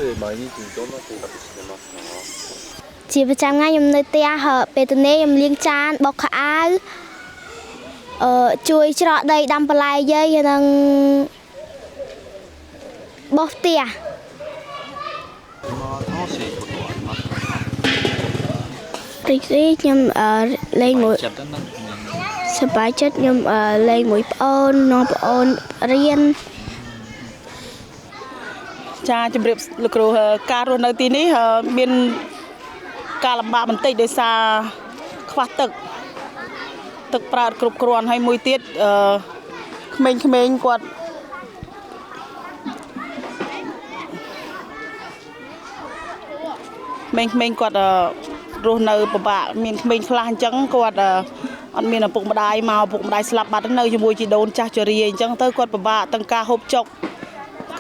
で毎日どんな生活してますか？ជាប្រចាំថ្ងៃខ្ញុំនៅផ្ទះពេលទំនេរខ្ញុំលាងចានបោកខោអាវជួយច្រកដីដាំបន្លែយាយនិងបោសផ្ទះ楽しいことはありますか？ទីខ្ញុំលេងមួយចិត្តហ្នឹង សប្បាយចិត្តខ្ញុំលេងមួយប្អូនน้องប្អូនរៀនចាជំរាបលោកគ្រូការរស់នៅទីនេះមានការលំបាកបន្តិចដោយសារខ្វះទឹកប្រើគ្រប់គ្រាន់ហើយមួយទៀតក្មេងៗគាត់គាត់រស់នៅពិបាកមានក្មេងខ្លះអញ្ចឹងគាត់អត់មានឪពុកម្ដាយមកឪពុកម្ដាយស្លាប់បាត់នៅជាមួយជីដូនចាស់ជរាអញ្ចឹងទៅគាត់ពិបាកទាំងការហូបចុក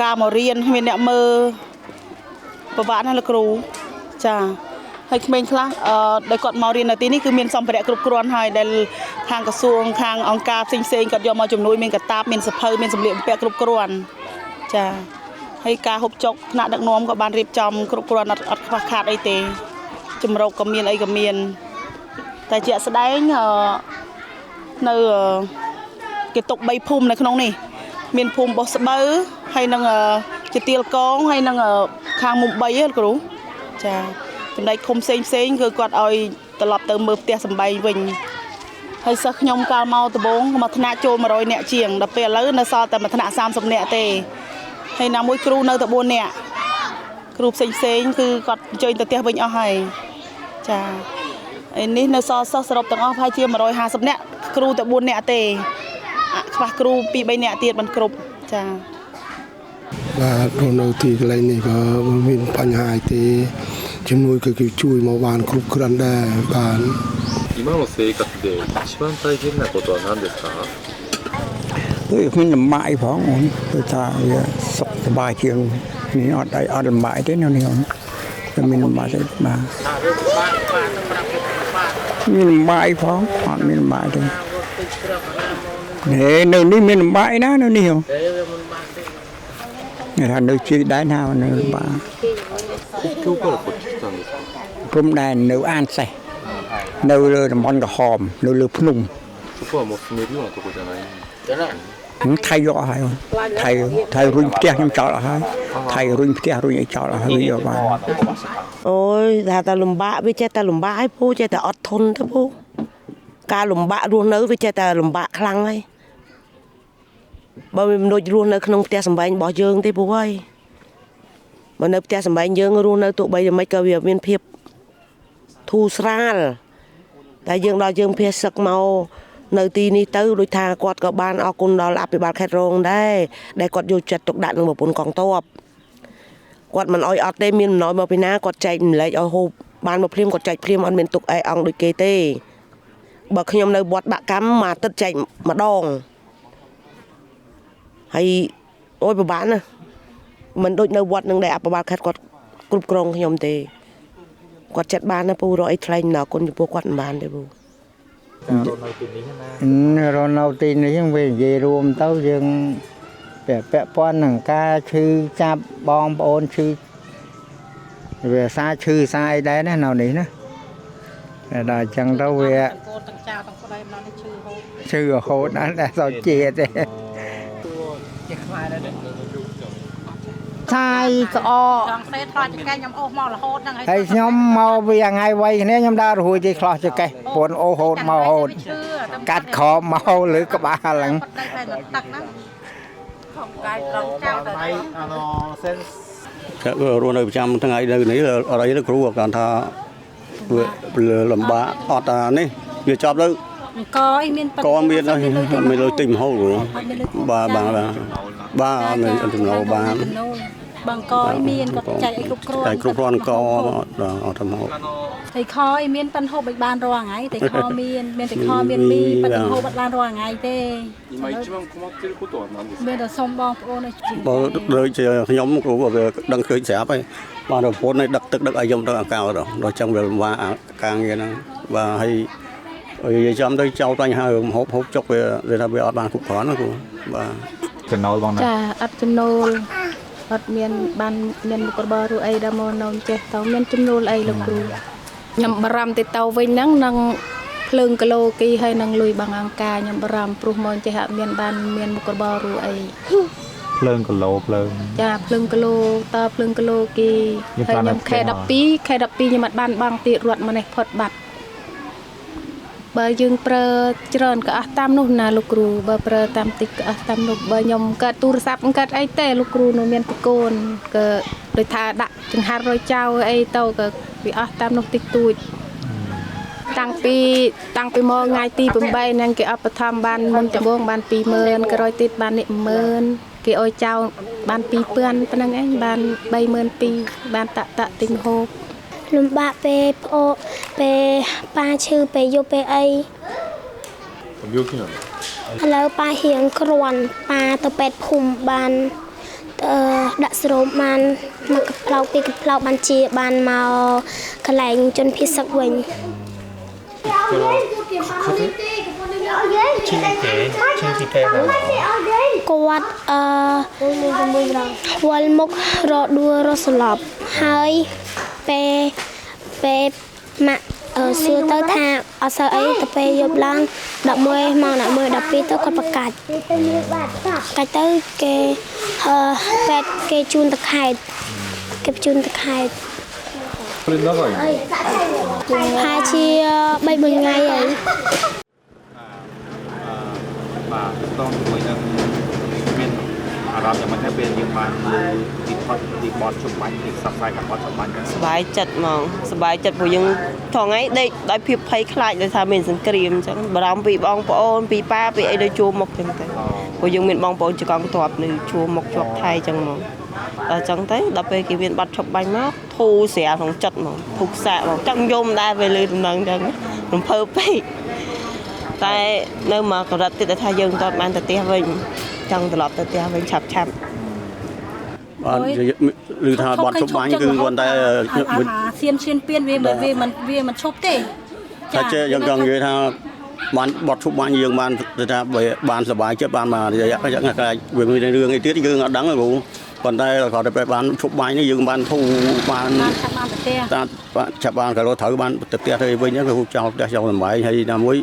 ការមករៀនគ្មានអ្នកមើលពិបាកណាស់លោកគ្រូចាហើយក្មេងខ្លះដែលគាត់មករៀននៅទីនេះគឺមានសម្ភារៈគ្រប់គ្រាន់ហើយដែលខាងក្រសួងខាងអង្គការផ្សេងគាត់យកមកជំនួយមានកតាបមានសភៅមានសម្លៀកបំពាក់គ្រប់គ្រាន់ចាហើយការហូបចុកថ្នាក់ដឹកនាំក៏បានរៀបចំគ្រប់គ្រាន់អត់ខ្វះខាតអីទេជំរកក៏មានអីក៏មានតែជាក់ស្ដែងនៅគេទុក3ភូមិនៅក្នុងនេះមានភូមិបោះស្បូវហើយនឹងជាទៀលកងហើយនឹងខាងមុំ3ហ្នឹងគ្រូចាចំណែកឃុំផ្សេងគឺគាត់ឲ្យត្រឡប់ទៅមើលផ្ទះសម្បែងវិញហើយសិស្សខ្ញុំកាលមកដំបូងមកថ្នាក់ចូល100នាក់ជាងដល់ពេលឥឡូវនៅសល់តែមួយថ្នាក់30នាក់ទេហើយណាមួយគ្រូនៅតែ4នាក់គ្រូផ្សេងគឺគាត់អញ្ជើញទៅផ្ទះវិញអស់ហើយចាឯនេះនៅសល់សិស្សសរុបទាំងអស់ប្រហែលជា150នាក់គ្រូតែ4នាក់ទេខ្វះគ្រូ2 3នាក់ទៀតមិនគ្រប់ចាបាទនៅទីកន្លែងនេះក៏មានបញ្ហាទេជំនួយគឺជួយមកបានគ្រប់គ្រាន់ដែរបាន今の生活で一番大変なことは何ですか？ខ្ញុំលំបាកផងអូនគឺថាវាសុខសប្បាយជាងនេះអត់លំបាកទេនៅនេះអូនតែមានលំបាកទេបាទមានលំបាកផងអត់មានលំបាកទេនៅនេះមានលំបាកណានៅនេះអូគេថានៅជាដែរណានៅលំបាក今日からこっち来たんですか？ព្រំដែននៅអានសេះនៅលើតំបន់ក្រហមនៅលើភ្នំそこはもう住めるようなとこじゃないថៃយកហើយថៃរុញផ្ទះខ្ញុំចោលអស់ហើយថៃរុញផ្ទះរុញឲ្យចោលអស់ហើយយកបានអូយថាតែលំបាកវាចេះតែលំបាកឲ្យពូចេះតែអត់ធន់ទៅពូការលំបាករស់នៅវាចេះតែលំបាកខ្លាំងហើយបើមិនដូចរស់នៅក្នុងផ្ទះសម្បែងរបស់យើងទេពូអើយបើនៅផ្ទះសម្បែងយើងរស់នៅទោះបីយ៉ាងម៉េចក៏វាមានភាពធូរស្រាលតែយើងដល់យើងភាសឹកមកនៅទីនេះទៅដូចថាគាត់ក៏បានអរគុណដល់អភិបាលខេត្តរងដែរដែលគាត់យកចិត្តទុកដាក់នឹងប្រពន្ធកងទ័ពគាត់មិនអោយអត់ទេមានអំណោយមកពីណាគាត់ចែកម្លែកឲ្យហូបបានមកភ្លាមគាត់ចែកភ្លាមអត់មានទុកអេអង្គដូចគេទេបើខ្ញុំនៅវត្តបាក់កម្មមួយអាទិត្យចែកម្ដងហើយអូយពិបាកណាស់មិនដូចនៅវត្តនឹងដែលអភិបាលខេត្តគាត់គ្រប់គ្រងខ្ញុំទេគាត់ចិត្តបានណាពូរកអីថ្លែងអំណរគុណចំពោះគាត់មិនបានទេពូរស់នៅទីនេះវានិយាយរួមទៅយើងពាក់ព័ន្ធនឹងការឈឺចាប់បងប្អូនឈឺវាសាឈឺសាអីដែរណានៅនេះណាតែដល់អញ្ចឹងទៅវាកូនទាំងចៅទាំងប្តីម្ដងនេះឈឺរហូតណាស់តែសោជាទេជាខ្មែរដែរឆាយក្អកចង់ផ្សេងថ្លោចចកេះខ្ញុំអូសមករហូតហ្នឹងហើយខ្ញុំមកវាថ្ងៃវ័យគ្នាខ្ញុំដើររួចទេខ្លោះចកេះពួនអូសហូតមករហូតកាត់ខំមកលើក្បាលហ្នឹងទឹកហ្នឹងខំកាយត្រង់ចៅទៅសេនរស់នៅប្រចាំថ្ងៃនៅនេះអរិយគ្រូគាត់ថាវាលំបាកអត់នេះវាចប់ទៅកអីមានក៏មានលុយទិញមហូបបាទមានចំណូលបានបងកអីមានគាត់ចែកអីគ្រប់គ្រាន់តែគ្រប់គ្រាន់កអត់ទៅមកតែខអីមានប៉ិនហូបឲ្យបានរាល់ថ្ងៃតែខមានតែខមានមីប៉ិនហូបអត់បានរាល់ថ្ងៃទេមានតែសុំបងប្អូនឲ្យជួយបើដូចជាខ្ញុំគ្រូវាដឹងឃើញស្រាប់ហើយបានប្រពន្ធឲ្យដឹកទឹកដឹកឲ្យខ្ញុំទៅអាកោដល់ចឹងវាលំបាកការងារហ្នឹងបាទហើយនិយាយចំទៅចោលបញ្ហាហូបចុកវាថាវាអត់បានគ្រប់គ្រាន់ណាគ្រូបាទចំណូលបងណាចាអត់ចំណូល អត់មានបានមានមុខរបរឬអីដែលមកនៅចេះទៅមានចំណូលអីលោកគ្រូខ្ញុំបារម្ភទៅវិញហ្នឹងនឹងភ្លើងគីឡូគីហើយនឹងលុយបងអង្ការខ្ញុំបារម្ភព្រោះមកចេះអត់មានបានមានមុខរបរឬអី ភ្លើងគីឡូភ្លើង ចាភ្លើងគីឡូតើភ្លើងគីឡូគេហើយខ្ញុំខែ12ខ្ញុំអត់បានបងទៀតរត់មកនេះផុតបាត់បើយើងប្រើច្រើនក៏អស់តាមនោះណាលោកគ្រូបើប្រើតាមតិចក៏អស់តាមនោះបើខ្ញុំកាត់ទូរស័ព្ទកាត់អីទេលោកគ្រូនៅមានតកូនក៏ដូចថាដាក់ចង្ហាត់រយចៅអីទៅក៏វាអស់តាមនោះតិចតួចតាំងពីមកថ្ងៃទី8ហ្នឹងគេអបធម្មបានមុនដំបូងបាន 20000 ក្រោយទៀតបាននេះ 10000 គេអោយចៅបាន 2000 ប៉ុណ្ណឹងឯងបាន 32000 បានតាក់ទិញហូប លំបាកពេលប្អូពេលប៉ាឈឺពេលយប់ពេលអី 病気なの ឥឡូវប៉ារៀងគ្រាន់ប៉ាទៅពេទ្យភូមិបានដាក់ស្រោមបានមកកផ្លោកពីកផ្លោកបានជាបានមកកន្លែងជនភៀសសឹកវិញ គាត់វល់មុខរដួលរសឡប់ហើយពេលម៉ាក់សួរទៅថាអត់សូវអីទៅពេលយប់ឡើង11ម៉ោង11 12ទៅគាត់ប្រកាច់ទៅគេពេទ្យគេជូនទៅខេត្តគេជូនទៅខេត្ត これ長いの ហើយជា 3-4 ថ្ងៃហើយ បាទតោះជាមួយនឹងមានអារម្មណ៍យ៉ាងម៉េចដែរពេលយើងបានទីផុតទីបត់ជុំបាញ់ទីផ្សព្វផ្សាយការបត់ជុំបាញ់ហ្នឹង សប្បាយចិត្តហ្មងសប្បាយចិត្តព្រោះយើងថងថ្ងៃដេកដោយភាពភ័យខ្លាចដោយថាមានសង្គ្រាមអញ្ចឹងបារម្ភពីបងប្អូនពីប៉ាពីអីដូចជួមុខអញ្ចឹងទៅព្រោះយើងមានបងប្អូនជាកងទ័ពនៅជួមុខជាប់ថៃអញ្ចឹងហ្មងដល់អញ្ចឹងទៅដល់ពេលគេមានបាត់ឈប់បាញ់មកធូរស្រាលក្នុងចិត្តហ្មងធូរសាកហ្មងចង់យំដែរពេលលើដំណឹងអញ្ចឹងរំភើបពេកតែនៅមកកម្រិតទៀតថាយើងតើបានទៅផ្ទះវិញចង់ត្រឡប់ទៅផ្ទះវិញឆាប់បាទឬថាបត់ជប់បាញ់គឺគាត់តែសៀនឈានពៀនវាមិនឈប់ទេ ថាចេះយើងចង់និយាយថាបានបត់ជប់បាញ់យើងបានថាបានសប្បាយចិត្តបានមករយៈយ៉ាងថាវាមានរឿងអីទៀតយើងអត់ដឹងទេគ្រូប៉ុន្តែគាត់ទៅបានជប់បាញ់នេះយើងបានធូរបានចាប់បានក៏ត្រូវបានទៅផ្ទះទៅវិញហ្នឹងគឺចោលផ្ទះចោលសំបាយហើយណាមួយ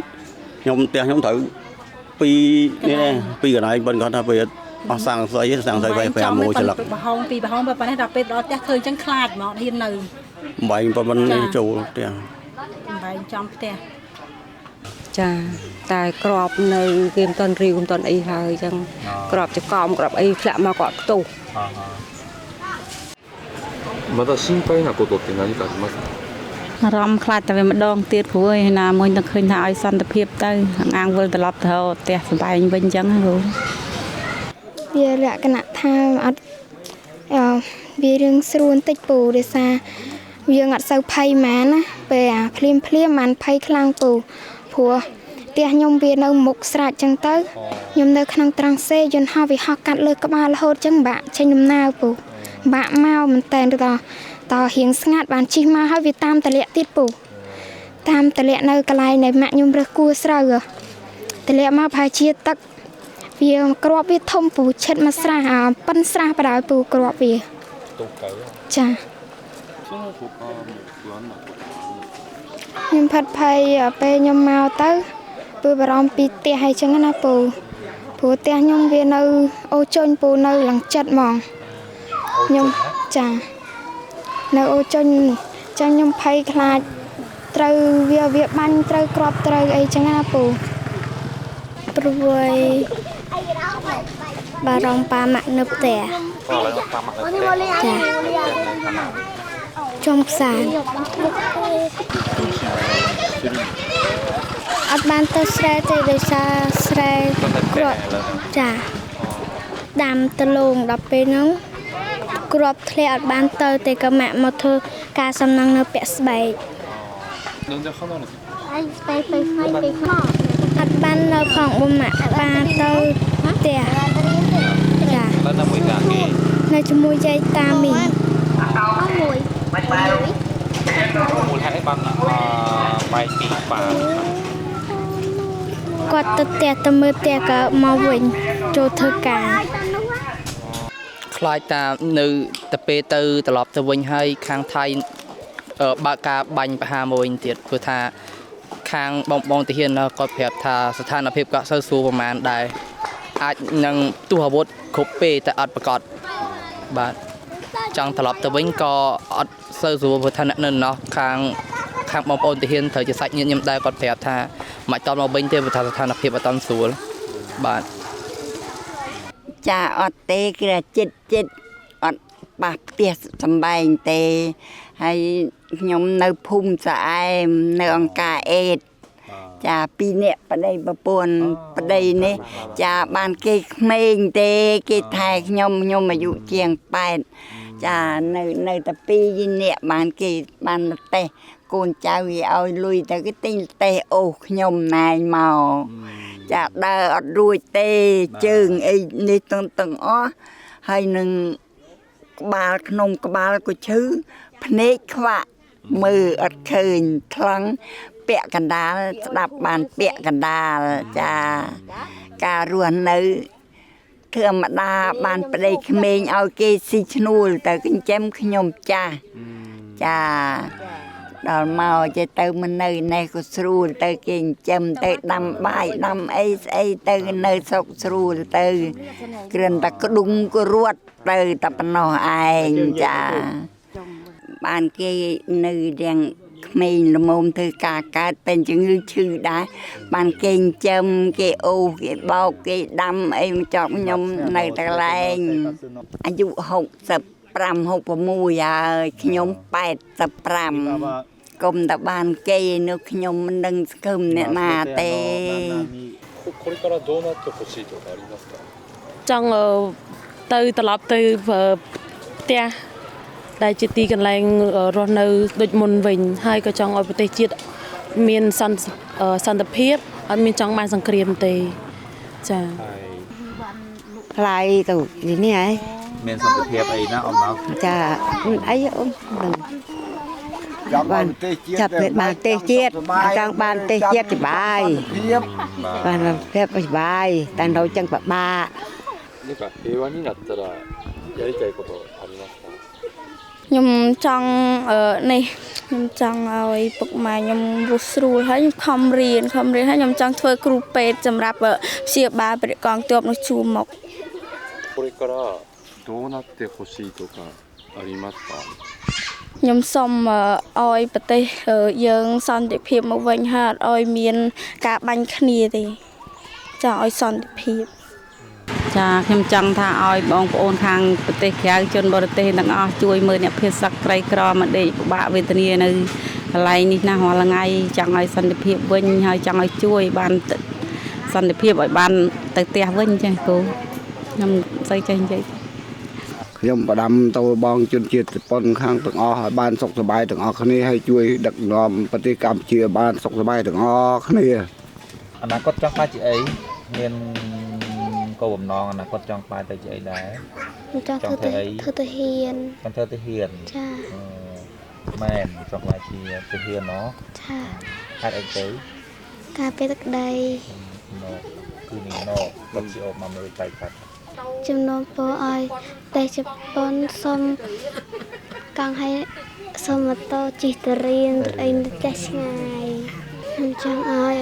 ខ្ញុំផ្ទះខ្ញុំត្រូវពីនេះដែរពីកន្លែងប៉ុន្តែគាត់ថាពេលអស់សាំងស្អីសាំងស្អី5ម៉ោងច្រឡឹក បហងពីបហងប៉ុណ្ណេះដល់ពេលដល់ផ្ទះឃើញអញ្ចឹងខ្លាចហ្មងហ៊ាននៅ បែងប៉ុណ្ណេះចូលផ្ទះ បែងចំផ្ទះ ចាតែក្របនៅគេមិនតន់រីវមិនតន់អីហើយអញ្ចឹងក្របចកំក្របអីធ្លាក់មកគាត់ខ្ទុះ まだ心配なことって何かありますか អារម្មណ៍ខ្លាចតែវាម្ដងទៀតព្រោះឯណាមួយនឹងឃើញថាឲ្យសន្តិភាពទៅអាងវិលត្រឡប់ទៅផ្ទះសបែងវិញអញ្ចឹងហ្នឹងគ្រូ វាលក្ខណៈថាអត់វារឿងស្រួលបន្តិចពូដោយសារយើងអត់សូវភ័យម៉ានណាពេលអាភ្លាមបានភ័យខ្លាំងពូព្រោះផ្ទះខ្ញុំវានៅមុខស្រេចអញ្ចឹងទៅខ្ញុំនៅក្នុងត្រង់សេយន្តហោះវាហោះកាត់លើក្បាលរហូតអញ្ចឹងបាក់ចេញដំណើរពូបាក់មកមែនតើតរៀងស្ងាត់បានជិះមកហើយវាតាមតម្លាក់ទៀតពូតាមតម្លាក់នៅកន្លែងនៃម៉ាក់ខ្ញុំរើសគួរស្រូវតម្លាក់មកប្រហែលជាទឹកវាក្របវាធំពូឈិតមកស្រះប៉ិនស្រះបដ ாய் ពូក្របវាចាខ្ញុំផាត់ភ័យពេលខ្ញុំមកទៅពូបារម្ភពីផ្ទះហើយចឹងណាពូព្រោះផ្ទះខ្ញុំវានៅអូចុញពូនៅឡើងចិត្តហ្មងខ្ញុំចានៅអូចុញចឹងខ្ញុំភ័យខ្លាចត្រូវវាបាញ់ត្រូវក្របត្រូវអីចឹងណាពូព្រោះបារម្ភប៉ាម៉ាក់នៅផ្ទះចាចំផ្សារអត់បានទៅស្រែទេដោយសារស្រែគ្រាប់ចាដាំទៅលងដល់ពេលហ្នឹងគ្រាប់ធ្លាក់អត់បានទៅតែក៏ម៉ាក់មកធ្វើការសំណងនៅពាក់ស្បែកអត់បាននៅផងបងម៉ាក់បានទៅផ្ទះចានៅជាមួយយាយតាមីង មូលហេតុអីបានបែកពីប៉ា គាត់ទៅផ្ទះទៅមើលផ្ទះក៏មកវិញចូលធ្វើការ ខ្ ខ្លាចតានៅតែពេលទៅត្រឡប់ទៅវិញហើយខាងថៃបើកការបាញ់បហាមួយទៀតព្រោះថាខាងបងទាហានគាត់ប្រាប់ថាស្ថានភាពក៏សូវស្រួលប្រហែលដែរអាចនឹងទោះអាវុធគ្រប់ពេលតែអត់ប្រកបបាទចង់ត្រឡប់ទៅវិញក៏អត់សូវស្រួលព្រោះថានៅណោះខាងបងប្អូនទាហានត្រូវជាសាច់ញាតិខ្ញុំដែរគាត់ប្រាប់ថាមិនតមកវិញទេព្រោះថាស្ថានភាពអត់តាន់ស្រួលបាទចាអត់ទេគឺចិត្តអត់បាក់ផ្ទះសំបែងទេហើយខ្ញុំនៅភូមិស្អែមនៅអង្គការអេតចា2នាក់ប្តីប្រពន្ធប្តីនេះចាបានគេក្មេងទេគេថែខ្ញុំអាយុជាង8ចានៅតែ2នាក់បានគេបានតេះកូនចៅវាឲ្យលុយទៅគេទិញតេះអូសខ្ញុំណែងមកចាដើរអត់រួចទេជើងអីនេះទាំងអស់ហើយនឹងក្បាលក្នុងក្បាលក៏ឈឺភ្នែកខ្វាក់មើលអត់ឃើញថ្លឹងពាក់កណ្ដាលស្ដាប់បានពាក់កណ្ដាលចាការរស់នៅធម្មតាបានប្តីក្មេងឲ្យគេស៊ីឈ្នួលទៅចិញ្ចឹមខ្ញុំចាស់ចាដល់មកចេះទៅមិននៅនេះក៏ស្រួលទៅគេចិញ្ចឹមទៅដាំបាយដាំអីស្អីទៅនៅស្រុកស្រួលទៅគ្រាន់តែក្ដុងក៏រត់ទៅតែប៉ុណ្ណោះឯងចាបានគេនៅរៀងក្មេងល្មមធ្វើការកើតเป็นជំងឺឈឺដែរបានគេចិញ្ចឹមគេអូសគេបោកគេដាំអីមកចប់ខ្ញុំនៅតែកន្លែងអាយុ65 66ហើយខ្ញុំ85កុំតែបានគេនៅខ្ញុំមិនដឹងស្គមអ្នកណាទេចង់ទៅត្រឡប់ទៅផ្ទះដែលជាទីកន្លែងរស់នៅដូចមុនវិញហើយក៏ចង់ឲ្យប្រទេសជាតិមានសន្តិភាពអត់មានចង់បានសង្គ្រាមទេចាខ្លាយទៅនេះហ៎មានសន្តិភាពអីណាអមមកចាអីអូនបានចាប់បានទេសជាតិចង់បានទេសជាតិសុបាយបានភាពសុបាយតែនៅចឹងពិបាកなんか平和になったらやりたいことありますかខ្ញុំចង់នេះខ្ញុំចង់ឲ្យពុកម៉ែខ្ញុំរស់ស្រួលហើយខ្ញុំខំរៀនហើយខ្ញុំចង់ធ្វើគ្រូពេទ្យសម្រាប់ព្យាបាលព្រះកងទ័ពនៅជួរមុខこれからどうなってほしいとかありますかខ្ញុំសូមឲ្យប្រទេសយើងសន្តិភាពមកវិញហើយអត់ឲ្យមានការបាញ់គ្នាទេចង់ឲ្យសន្តិភាពចាខ្ញុំចង់ថាឲ្យបងប្អូនខាងប្រទេសក្រៅជនបរទេសទាំងអស់ជួយមើលអ្នកភៀសសក្តិក្រីក្រមកដេកពិបាកវេទនានៅកន្លែងនេះណារាល់ថ្ងៃចង់ឲ្យសន្តិភាពវិញហើយចង់ឲ្យជួយបានសន្តិភាពឲ្យបានទៅផ្ទះវិញចា៎គូខ្ញុំស្អីចេះនិយាយខ្ញុំផ្ដាំទៅបងជនជាតិជប៉ុនខាងទាំងអស់ឲ្យបានសុខសប្បាយទាំងអស់គ្នាហើយជួយដឹកនាំប្រទេសកម្ពុជាបានសុខសប្បាយទាំងអស់គ្នាអនាគតចង់ខ្លាចជាអីមានគោលបំណងអនាគតចង់ខ្លាចទៅជាអីដែរចង់ធ្វើទៅហ៊ានចង់ធ្វើទៅហ៊ានចាមែនចង់ខ្លាចជាទៅហ៊ានណោះចាហេតុអីទៅការពេលទឹកដីគឺនេះណោះលោកជាអូបមកមើលចៃកាត់ចំណងពោឲ្យតែជប៉ុនសុំកង់ឲ្យសុំម៉ូតូជិះទៅរៀនអីទៅចេះឆ្ងាយខ្ញុំចង់ឲ្យ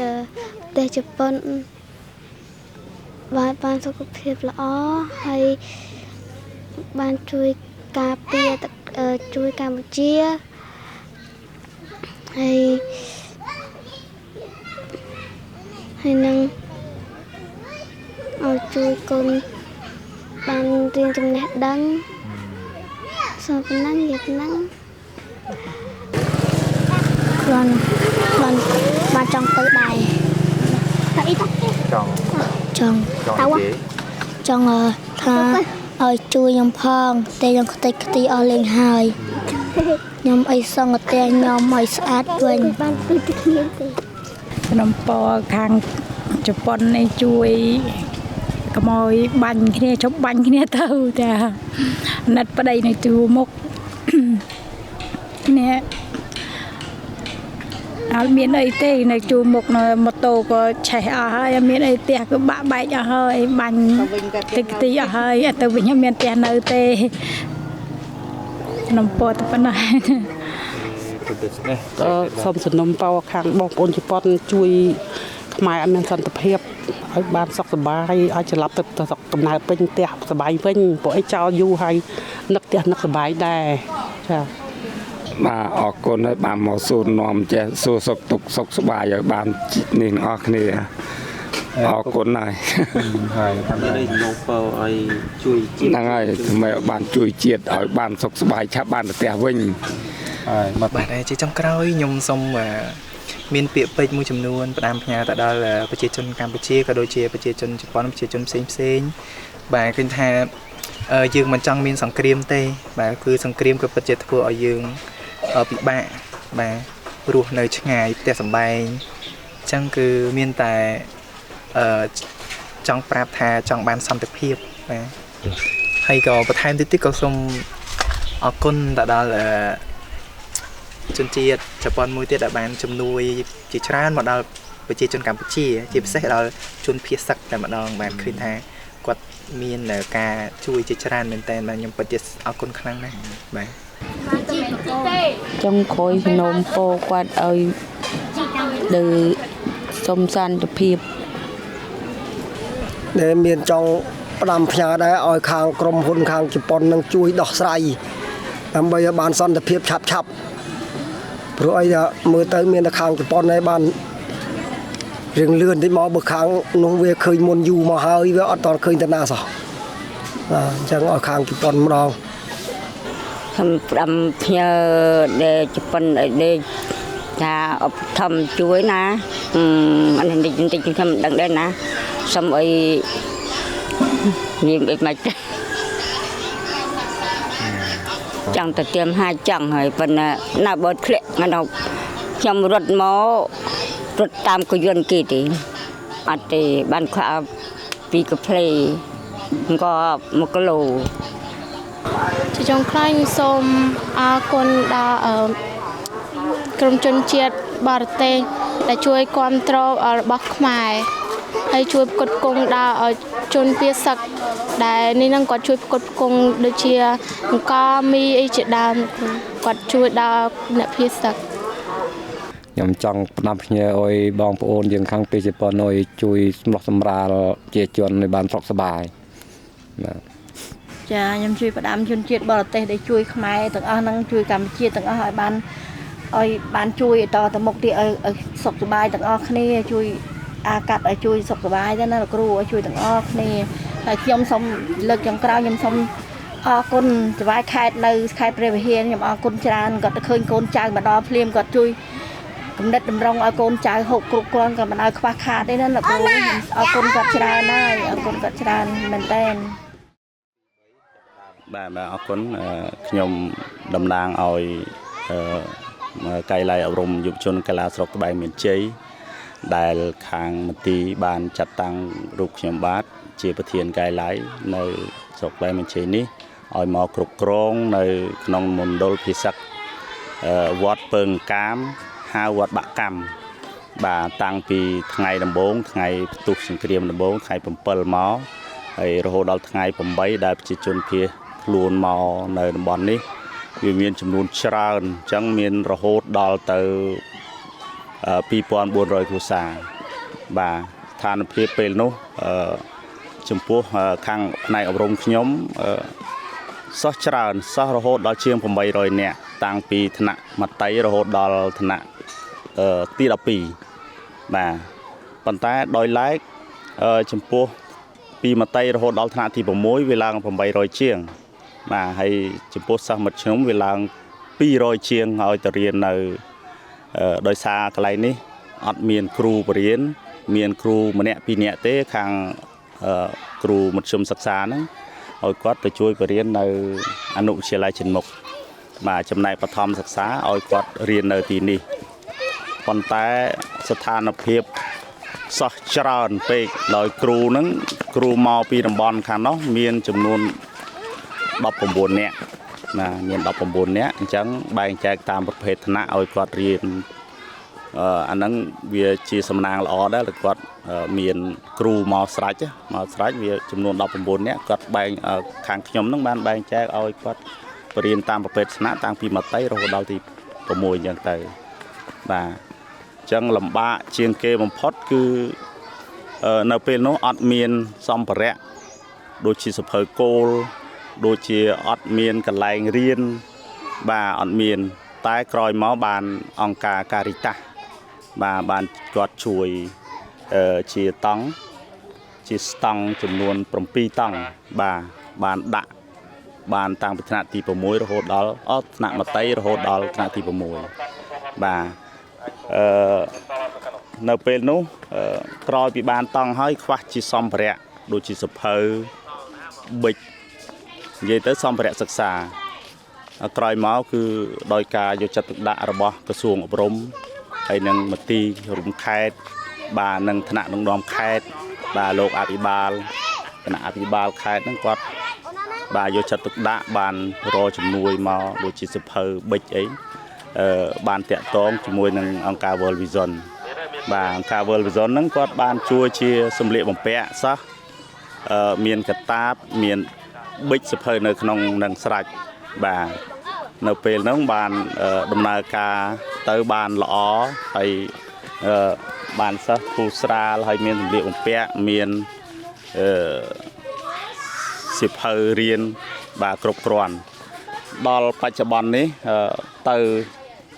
តែជប៉ុនបានសុខភាពល្អហើយបានជួយការពារជួយកម្ពុជាហើយនឹងឲ្យជួយកូនបានរៀនចំណេះដឹងសូមប៉ុណ្ណឹងនិយាយប៉ុណ្ណឹងបានចង់ទៅដែរតែអីចង់ថាឲ្យជួយខ្ញុំផងតែខ្ញុំខ្ទេចខ្ទីអស់លេងហើយខ្ញុំអីសង្កតែខ្ញុំឲ្យស្អាតវិញបានពីទឹកគ្នាទេខ្ញុំពរខាងជប៉ុននេះជួយកុំឲ្យបាញ់គ្នាជប់បាញ់គ្នាទៅចាណាត់ប្តីនៅជួរមុខនេះ អត់មានអីទេនៅជួរមុខនៅម៉ូតូក៏ឆេះអស់ហើយអត់មានអីផ្ទះក៏បាក់បែកអស់ហើយបាញ់តិចទីអស់ហើយអត់ទៅវិញមានផ្ទះនៅទេនំពតប៉ុណ្ណេះក៏សូមសំណុំពរខាងបងប្អូនជប៉ុនជួយខ្មែរឲ្យមានសន្តិភាពឲ្យបានសុខសប្បាយឲ្យច្រឡប់ទៅកំណើតពេញផ្ទះសប្បាយវិញពួកអីចោលយូរហើយនឹកផ្ទះនឹកសប្បាយដែរចាបាទអរគុណហើយបានមកសួរនាំចេះសួរសុខទុក្ខសុខសប្បាយឲ្យបាននេះទាំងអស់គ្នាអរគុណហើយហើយតាមនេះលោកពៅឲ្យជួយជាតិហ្នឹងហើយធ្វើឲ្យបានជួយជាតិឲ្យបានសុខសប្បាយឆាប់បានទៅផ្ទះវិញហើយបាទជាចុងក្រោយខ្ញុំសូមមានពាក្យពេចន៍មួយចំនួនផ្ដាំផ្ញើទៅដល់ប្រជាជនកម្ពុជាក៏ដូចជាប្រជាជនជប៉ុនប្រជាជនផ្សេងបាទឃើញថាយើងមិនចង់មានសង្គ្រាមទេបាទគឺសង្គ្រាមក៏ពិតជាធ្វើឲ្យយើងពិបាកបាទរស់នៅឆ្ងាយផ្ទះសម្បែងអញ្ចឹងគឺមានតែចង់ប្រាប់ថាចង់បានសន្តិភាពបាទហើយក៏បន្ថែមទៀតក៏សូមអរគុណទៅដល់ជនជាតិជប៉ុនមួយទៀតដែលបានជំនួយជាច្រើនមកដល់ប្រជាជនកម្ពុជាជាពិសេសដល់ជនភៀសសឹកតែម្ដងបានឃើញថាគាត់មានការជួយជាច្រើនមែនតើខ្ញុំពិតជាអរគុណខ្លាំងណាស់បាទចុងក្រោយខ្ញុំពោគាត់ឲ្យលើសុំសន្តិភាពដែលមានចង់ផ្ដាំផ្ញើដែរឲ្យខាងក្រុមហ៊ុនខាងជប៉ុននឹងជួយដោះស្រាយដើម្បីឲ្យបានសន្តិភាពឆាប់ព្រោះអីមើលទៅមានតែខាងជប៉ុនឯងបានរៀងលឿនតិចមកបើខាងនោះវាឃើញមុនយូរមកហើយវាអត់តឃើញតាណាសោះបាទអញ្ចឹងឲ្យខាងជប៉ុនម្ដងខ្ញុំផ្ដាំផ្ញើដែលជប៉ុនដែលថាឧបត្ថម្ភជួយណាអានេះតិចខ្ញុំដឹងដែរណាសូមអីនិយាយមិនខ្មិចចង់ទៅទៀមហាចង់ហើយប៉ុន្តែណាបើធ្លាក់មកដល់ខ្ញុំរត់មករត់តាមកយន្តគេទេអត់ទេបានខោពីកាផ្លេក៏1គីឡូជាចុងក្រោយសូមអរគុណដល់ក្រុមជនជាតិបរទេសដែលជួយគ្រប់គ្រងរបស់ខ្មែរហើយជួយផ្គត់ផ្គង់ដល់ជនភៀសសឹកដែលនេះនឹងគាត់ជួយផ្គត់ផ្គង់ដូចជាអង្គមីអីជាដើមគាត់ជួយដល់អ្នកភៀសសឹកខ្ញុំចង់ផ្ដាំផ្ញើឲ្យបងប្អូនយើងខាងពីជប៉ុនឲ្យជួយសម្រុះសម្រាលជាជនឲ្យបានសុខសប្បាយបាទចាខ្ញុំជួយផ្ដាំជនជាតិបរទេសដែលជួយខ្មែរទាំងអស់ហ្នឹងជួយកម្ពុជាទាំងអស់ឲ្យបានជួយតទៅមុខទៀតឲ្យសុខសប្បាយទាំងអស់គ្នាជួយអាកាត់ឲ្យជួយសុខសប្បាយទៅណាលោកគ្រូឲ្យជួយទាំងអស់គ្នាហើយខ្ញុំសូមលើកចុងក្រោយខ្ញុំសូមអរគុណចវាយខេត្តនៅខេត្តព្រះវិហារខ្ញុំអរគុណច្រើនគាត់ទៅឃើញកូនចៅមកដល់ភ្លាមគាត់ជួយកំណត់តម្រង់ឲ្យកូនចៅហូបគ្រប់គ្រាន់ក៏មិនឲ្យខ្វះខាតទេណាលោកគ្រូអរគុណគាត់ច្រើនហើយអរគុណគាត់ច្រើនមែនតើបាទអរគុណខ្ញុំតំណាងឲ្យកៃឡៃអប់រំយុវជនកីឡាស្រុកត្បែងមានជ័យដែលខាងមន្ទីរបានចាត់តាំងរូបខ្ញុំបាទជាប្រធានកៃឡៃនៅស្រុកត្បែងមានជ័យនេះឲ្យមកគ្រប់គ្រងនៅក្នុងមណ្ឌលភិសិកវត្តពើងកាមហៅវត្តបាក់កម្មបាទតាំងពីថ្ងៃដំបូងថ្ងៃផ្ទុះសង្គ្រាមដំបូងថ្ងៃ7មកហើយរហូតដល់ថ្ងៃ8ដែលប្រជាជនភៀសខ្លួនមកនៅតំបន់នេះវាមានចំនួនច្រើនអញ្ចឹងមានរហូតដល់ទៅ2400គ្រួសារបាទស្ថានភាពពេលនោះចំពោះខាងផ្នែកអប់រំខ្ញុំសិស្សច្រើនសិស្សរហូតដល់ជាង800នាក់តាំងពីថ្នាក់មត្តេយ្យរហូតដល់ថ្នាក់ទី12បាទប៉ុន្តែដោយឡែកចំពោះពីមត្តេយ្យរហូតដល់ថ្នាក់ទី6វាឡើង800ជាងបាទហើយចំពោះសិស្សមិត្តខ្ញុំវាឡើង200ជាងឲ្យទៅរៀននៅដោយសារកន្លែងនេះអត់មានគ្រូបរិញ្ញាមានគ្រូម្នាក់ពីរនាក់ទេខាងគ្រូមធ្យមសិក្សាហ្នឹងឲ្យគាត់ទៅជួយបរិញ្ញានៅអនុវិទ្យាល័យចិនមុខបាទចំណែកបឋមសិក្សាឲ្យគាត់រៀននៅទីនេះប៉ុន្តែស្ថានភាពសិស្សច្រើនពេកដោយគ្រូហ្នឹងគ្រូមកពីតំបន់ខាងនោះមានចំនួន19នាក់ណាមាន19នាក់អញ្ចឹងបែងចែកតាមប្រភេទថ្នាក់ឲ្យគាត់រៀន អាហ្នឹងវាជាសំណាងល្អដែរគាត់មានគ្រូមកស្រេចវាចំនួន19នាក់គាត់បែងខាងខ្ញុំហ្នឹងបានបែងចែកឲ្យគាត់បរៀនតាមប្រភេទស្នាក់តាំងពីម៉ាតីរហូតដល់ទី6អញ្ចឹងទៅបាទអញ្ចឹងលំបាកជាងគេបំផុតគឺនៅពេលនោះអត់មានសម្ភារៈដូចជាសភៅគោលដូចជាអត់មានកន្លែងរៀនបាទអត់មានតែក្រោយមកបានអង្គការការីតាសបាទបានគាត់ជួយជាតង់ជាស្តង់ចំនួន7តង់បាទបានដាក់បានតាំងពីថ្នាក់ទី6រហូតដល់ថ្នាក់មត្តេយ្យរហូតដល់ថ្នាក់ទី6បាទនៅពេលនោះក្រោយពីបានតង់ហើយខ្វះជាសម្ភារៈដូចជាសភៅប៊ិចនិយាយទៅសម្ភារៈសិក្សាក្រោយមកគឺដោយការយកចិត្តទុកដាក់របស់ក្រសួងអប់រំហើយនឹងមន្ទីររំខេត្តបាទនឹងថ្នាក់ដឹកនាំខេត្តបាទលោកអភិបាលគណៈអភិបាលខេត្តហ្នឹងគាត់បាទយកចិត្តទុកដាក់បានរកជំនួយមកដូចជាសភៅប៊ិចអីបានតាក់ទងជាមួយនឹងអង្គការ World Vision បាទអង្គការ World Vision ហ្នឹងគាត់បានជួយជាសម្លៀកបំពាក់សោះមានកតាបមានប៊ិចសភៅនៅក្នុងនឹងស្រេចបាទនៅពេលហ្នឹងបានដំណើរការទៅបានល្អហើយបានសិស្សធូរស្រាលហើយមានសម្លៀកបំពាក់មានសៀវភៅរៀនបាទគ្រប់គ្រាន់ដល់បច្ចុប្បន្ននេះទៅ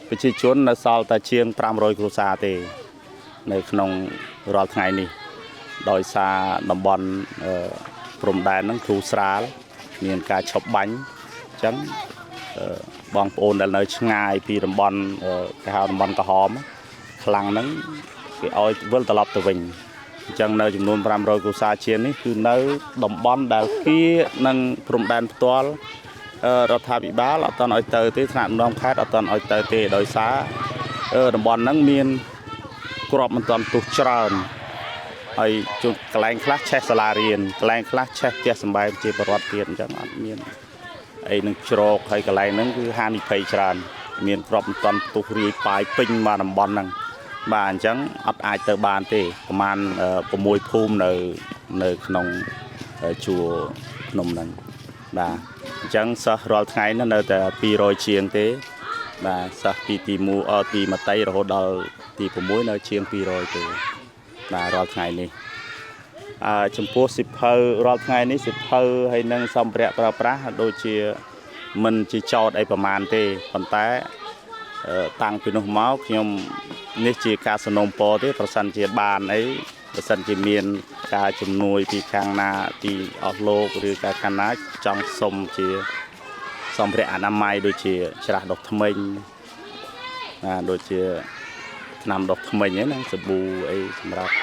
ប្រជាជននៅសល់តែជាង500គ្រួសារទេនៅក្នុងរាល់ថ្ងៃនេះដោយសារតំបន់ព្រំដែនហ្នឹងធូរស្រាលមានការឈប់បាញ់អញ្ចឹងបងប្អូនដែលនៅឆ្ងាយពីតំបន់គេហៅតំបន់ក្រហមខ្លាំងហ្នឹងគេឲ្យវិលត្រឡប់ទៅវិញអញ្ចឹងនៅចំនួន500គ្រួសារជាងនេះគឺនៅតំបន់ដែលគៀនឹងព្រំដែនផ្ទាល់រដ្ឋាភិបាលអត់ទាន់ឲ្យទៅទេថ្នាក់ដឹកនាំខេត្តអត់ទាន់ឲ្យទៅទេដោយសារតំបន់ហ្នឹងមានគ្រាប់មិនទាន់ទុះច្រើនហើយកន្លែងខ្លះឆេះសាលារៀនកន្លែងខ្លះឆេះផ្ទះសម្បែងជាប្រវត្តិទៀតអញ្ចឹងអត់មានអីនឹងជ្រកហើយកន្លែងហ្នឹងគឺហានិភ័យច្រើនមានគ្រាប់មិនទាន់ទុះរាយប៉ាយពេញមកតំបន់ហ្នឹងបាទអញ្ចឹងអត់អាចទៅបានទេប្រហែល6ភូមិនៅក្នុងជួរភ្នំហ្នឹងបាទអញ្ចឹងសិស្សរាល់ថ្ងៃនេះនៅតែ200ជាងទេបាទសិស្សពីទីមត្តេយ្យរហូតដល់ទី6នៅជាង200ទេបាទរាល់ថ្ងៃនេះចំពោះសិភៅរាល់ថ្ងៃនេះសិភៅហើយនឹងសម្ភារៈប្រើប្រាស់ដូចជាមិនជាចោតអីប្រមាណទេប៉ុន្តែតាំងពីនោះមកខ្ញុំនេះជាការសនំពរទេប្រសិនជាបានអីប្រសិនជាមានការជំនួយពីខាងណាទីអស់លោកឬការខាងណាចង់សុំជាសម្ភារៈអនាម័យដូចជាច្រាសដុសធ្មេញដូចជាថ្នាំដុសធ្មេញហ្នឹងសាប៊ូអីសម្រាប់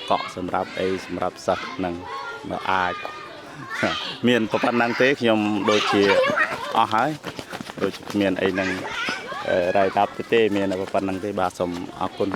កក់សម្រាប់អីសម្រាប់សិស្សហ្នឹងអាចមានប៉ុណ្ណឹងទេខ្ញុំដូចជាអស់ហើយដូចមានអីហ្នឹងរ៉ៃដាប់ទេមានប៉ុណ្ណឹងទេបាទសូមអរគុណ